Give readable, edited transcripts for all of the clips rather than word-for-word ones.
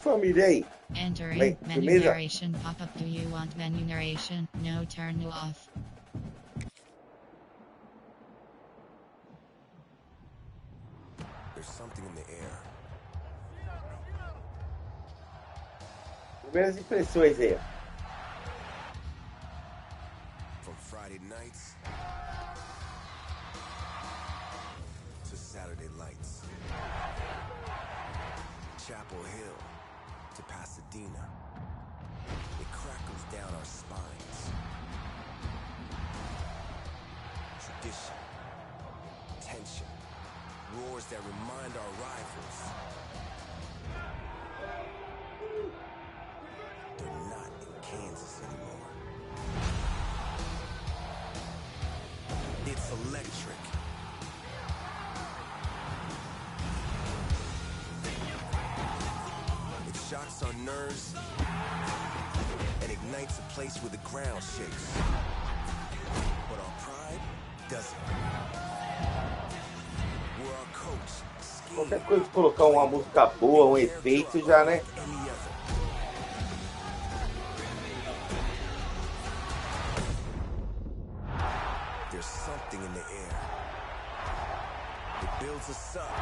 família aí. Entering menu narration pop-up. Do you want menu narration? No, turn off. There's something in the air. Primeiras impressões aí. From Friday nights to Saturday lights. Chapel Hill to Pasadena. It crackles down our spines. Tradition, tension, roars that remind our rivals they're not in Kansas anymore. It's electric. It shocks our nerves and ignites a place where the ground shakes. But our pride doesn't. Where our coach Qualquer coisa, colocar uma música boa, um efeito já, né? There's something in the air. It builds us up,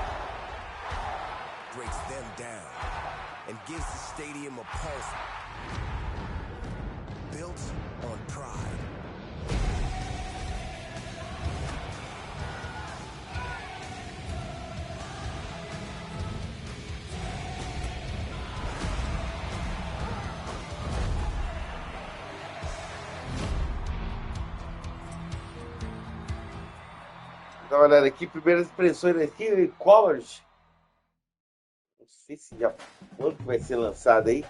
breaks them down, and gives the stadium a pulse built on pride. Dá uma olhada aqui, primeiras impressões aqui, College. Não sei se já quando que vai ser lançado aí.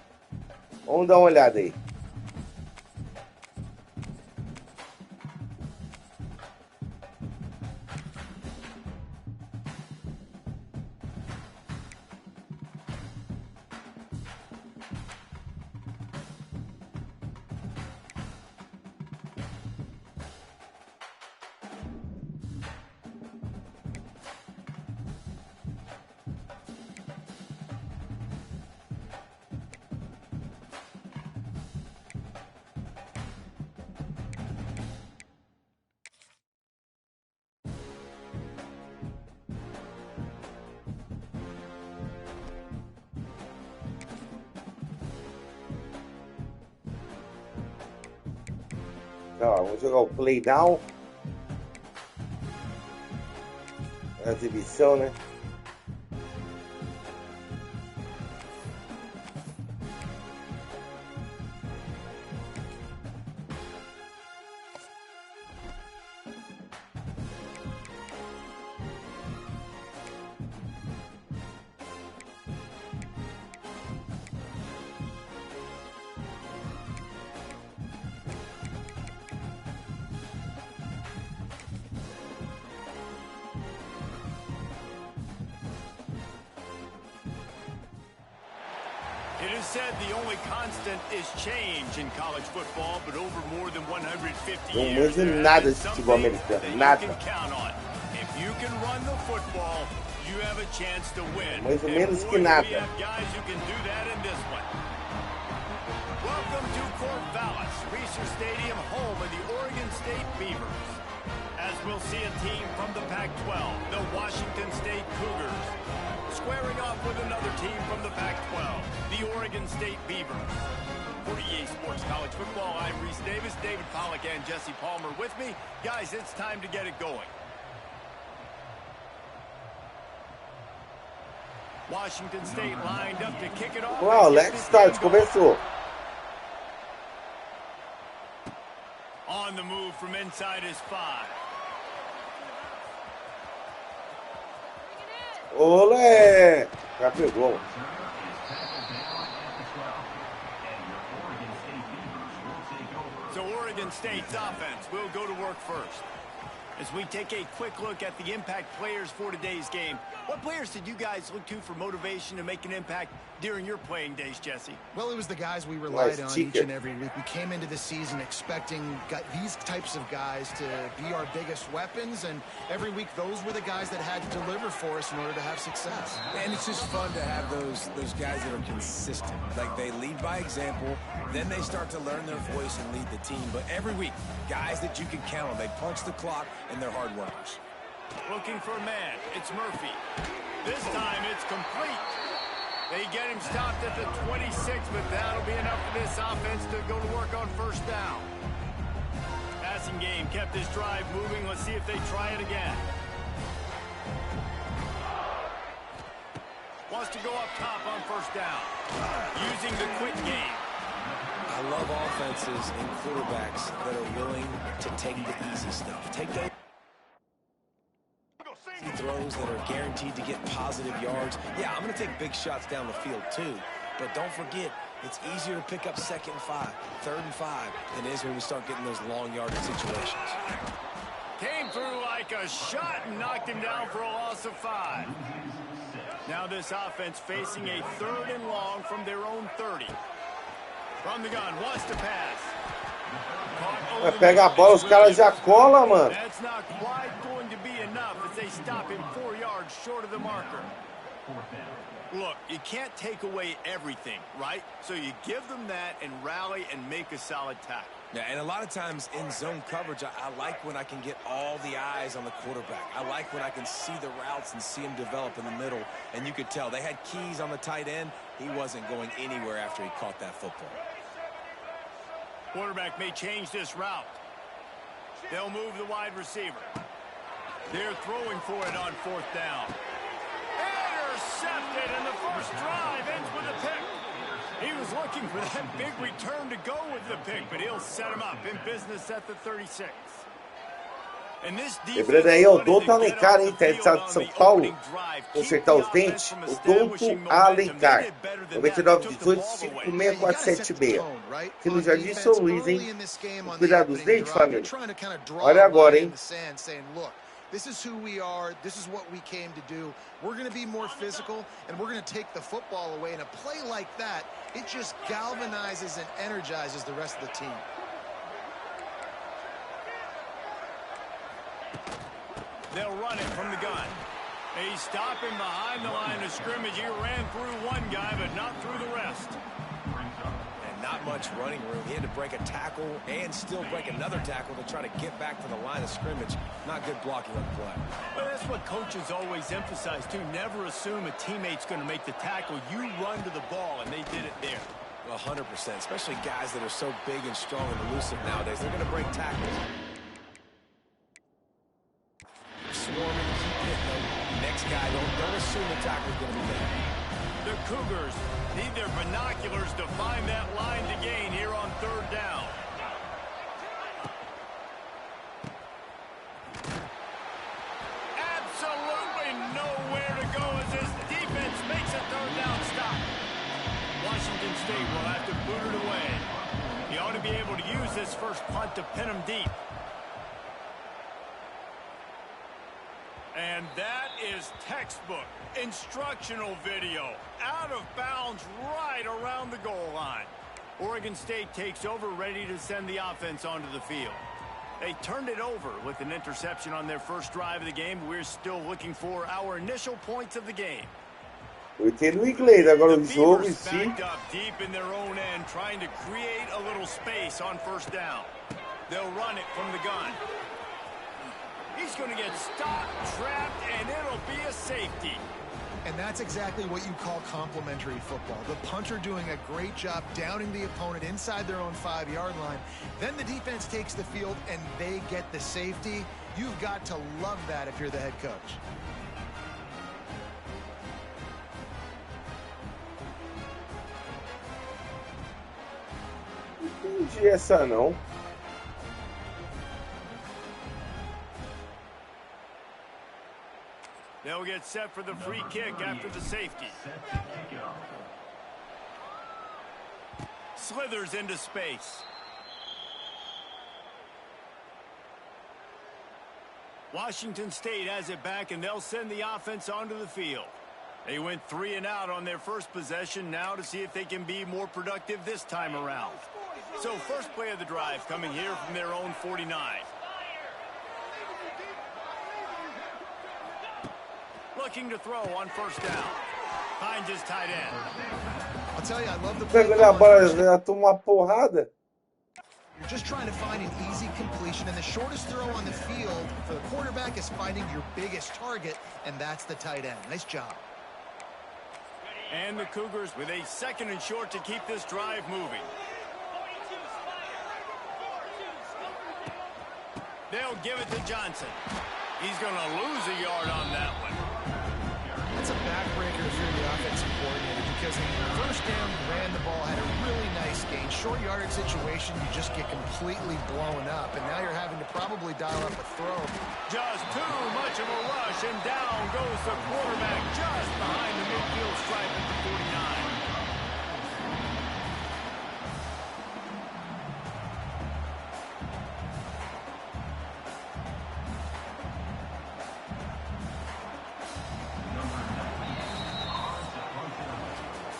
Vamos dar uma olhada aí. Então, ó, vamos jogar o play down. A exibição, né? It is said the only constant is change in college football, but over more than 150 Não years, manjo there nada has de been futebol something americano, that nada. you can count on. If you can run the football, you have a chance to win. Mais ou And menos boy, que do nada. we have guys who can do that in this one. Welcome to Corvallis, Reser Stadium, home of the Oregon State Beavers. As we'll see a team from the Pac-12, the Washington State Cougars, squaring off with another team from the Pac-12, the Oregon State Beavers. For EA Sports College Football, I'm Reese Davis, David Pollack, and Jesse Palmer with me. Guys, it's time to get it going. Washington State lined up to kick it off. Uau, let's start, começou. On the move from inside his 5. Olé! Já pegou. So Oregon State's offense will go to work first. As we take a quick look at the impact players for today's game, what players did you guys look to for motivation to make an impact during your playing days, Jesse? Well, it was the guys we relied on each and every week. We came into the season expecting these types of guys to be our biggest weapons, and every week those were the guys that had to deliver for us in order to have success. And it's just fun to have those guys that are consistent. Like, they lead by example, then they start to learn their voice and lead the team. But every week, guys that you can count on. They punch the clock, and they're hard workers. Looking for a man. It's Murphy. This time it's complete. They get him stopped at the 26, but that'll be enough for this offense to go to work on first down. Passing game kept this drive moving. Let's see if they try it again. Wants to go up top on first down. Using the quick game. I love offenses and quarterbacks that are willing to take the easy stuff. Take those throws that are guaranteed to get positive yards. Yeah, I'm going to take big shots down the field too. But don't forget, it's easier to pick up 2nd and 5, 3rd and 5 than it is when we start getting those long yardage situations. Came through like a shot and knocked him down for a loss of 5. Now this offense facing a 3rd and long from their own 30. From the gun, wants to pass. Vai pegar a bola, os caras já colam, mano. That's not quite going to be enough as they stop him 4 yards short of the marker. Look, you can't take away everything, right? So you give them that and rally and make a solid tackle. Yeah, and a lot of times in zone coverage, I like when I can get all the eyes on the quarterback. I like when I can see the routes and see him develop in the middle. And you could tell they had keys on the tight end. He wasn't going anywhere after he caught that football. Quarterback may change this route. They'll move the wide receiver. They're throwing for it on 4th down. Intercepted, and the first drive ends with a pick. He was looking for that big return to go with the pick, but he'll set him up in business at the 36. Lembrando aí, o Doutor Alencar, hein? Tá de São Paulo. Consertar os dentes. O Doutor Alencar. 9918-56476. Aqui no Jardim São Luís, hein? Cuidar dos dentes, família. Olha agora, hein? This is who we are. This is what we came to do. We're going to be more physical, and we're going to take the football away. And a play like that, it just galvanizes and energizes the rest of the team. They'll run it from the gun. They stop him behind the line of scrimmage. He ran through one guy, but not through the rest. And not much running room. He had to break a tackle and still break another tackle to try to get back to the line of scrimmage. Not good blocking on the play. Well, that's what coaches always emphasize, too. Never assume a teammate's going to make the tackle. You run to the ball, and they did it there. 100%, especially guys that are so big and strong and elusive nowadays. They're going to break tackles. Swarming, keep hitting them. Next guy, don't assume the tackle's going to be there. The Cougars need their binoculars to find that line to gain here on 3rd down. Absolutely nowhere to go as this defense makes a 3rd down stop. Washington State will have to boot it away. He ought to be able to use this first punt to pin him deep. And that is textbook instructional video. Out of bounds right around the goal line. Oregon State takes over, ready to send the offense onto the field. They turned it over with an interception on their first drive of the game. We're still looking for our initial points of the game. Eu entendo o inglês, agora o jogo em si. Backed up deep in their own end, trying to create a little space on first down. They'll run it from the gun. He's going to get stopped, trapped, and it'll be a safety. And that's exactly what you call complementary football. The punter doing a great job downing the opponent inside their own 5-yard line. Then the defense takes the field, and they get the safety. You've got to love that if you're the head coach. Não entendi essa, não. They'll get set for the free kick after the safety. Slithers into space. Washington State has it back, and they'll send the offense onto the field. They went 3 and out on their first possession, now to see if they can be more productive this time around. So first play of the drive coming here from their own 49. Looking to throw on first down. Finds his tight end. I'll tell you, I love the play. Pegou a bola, já tomou uma porrada. You're just trying to find an easy completion, and the shortest throw on the field for the quarterback is finding your biggest target, and that's the tight end. Nice job. And the Cougars with a 2nd and short to keep this drive moving. They'll give it to Johnson. He's going to lose a yard on that one. That's a backbreaker if you're the offensive coordinator, because in first down, you ran the ball, had a really nice gain. Short yardage situation, you just get completely blown up, and now you're having to probably dial up a throw. Just too much of a rush, and down goes the quarterback just behind the midfield stripe at the 49.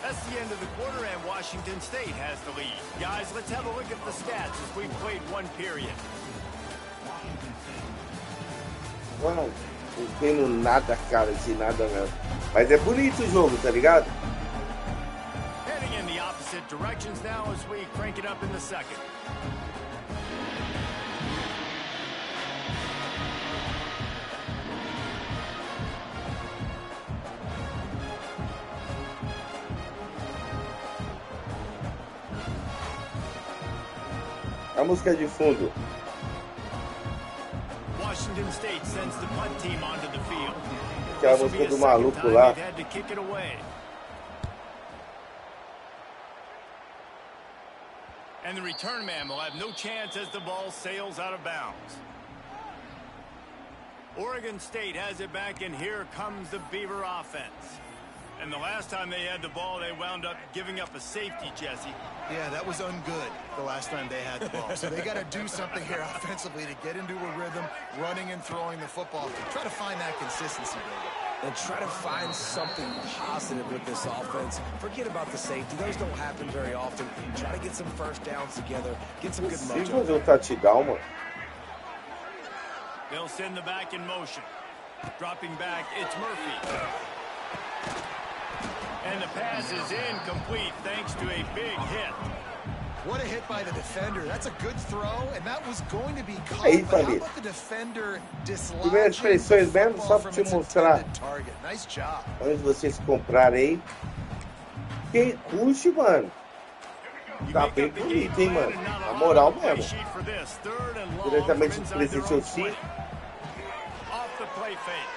That's the end of the quarter, and Washington State has the lead. Guys, let's have a look at the stats as we've played one period. Mano, não entendo nada, cara, de nada mesmo. Mas é bonito o jogo, tá ligado? Heading in the opposite directions now as we crank it up in the second. A música de fundo. Washington State sends the punt team onto the field. Aquela música do maluco lá. Had to kick it away. And the return man will have no chance as the ball sails out of bounds. Oregon State has it back, and here comes the Beaver offense. And the last time they had the ball, they wound up giving up a safety, Jesse. Yeah, that was ungood the last time they had the ball. So they got to do something here offensively to get into a rhythm, running and throwing the football. Try to find that consistency, baby. And try to find something positive with this offense. Forget about the safety. Those don't happen very often. Try to get some first downs together. Get some good Se mojo. fazer touchdown, mano. They'll send the back in motion. Dropping back, it's Murphy. And the pass is incomplete thanks to a big hit. What a hit by the defender. That's a good throw, and that was going to be caught. Aí, But how família. about the defender Primeiras impressões mesmo, só pra te mostrar target. Nice job. onde vocês comprarem aí. Quem curte, mano, tá bem bonito, hein, mano. Na moral mesmo. Diretamente do PlayStation 5. Off the play fake.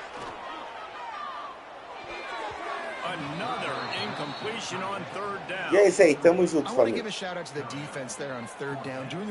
Another incompletion on third down. E é isso aí, tamo junto, I want to família. give a shout out to the defense there on third down, doing a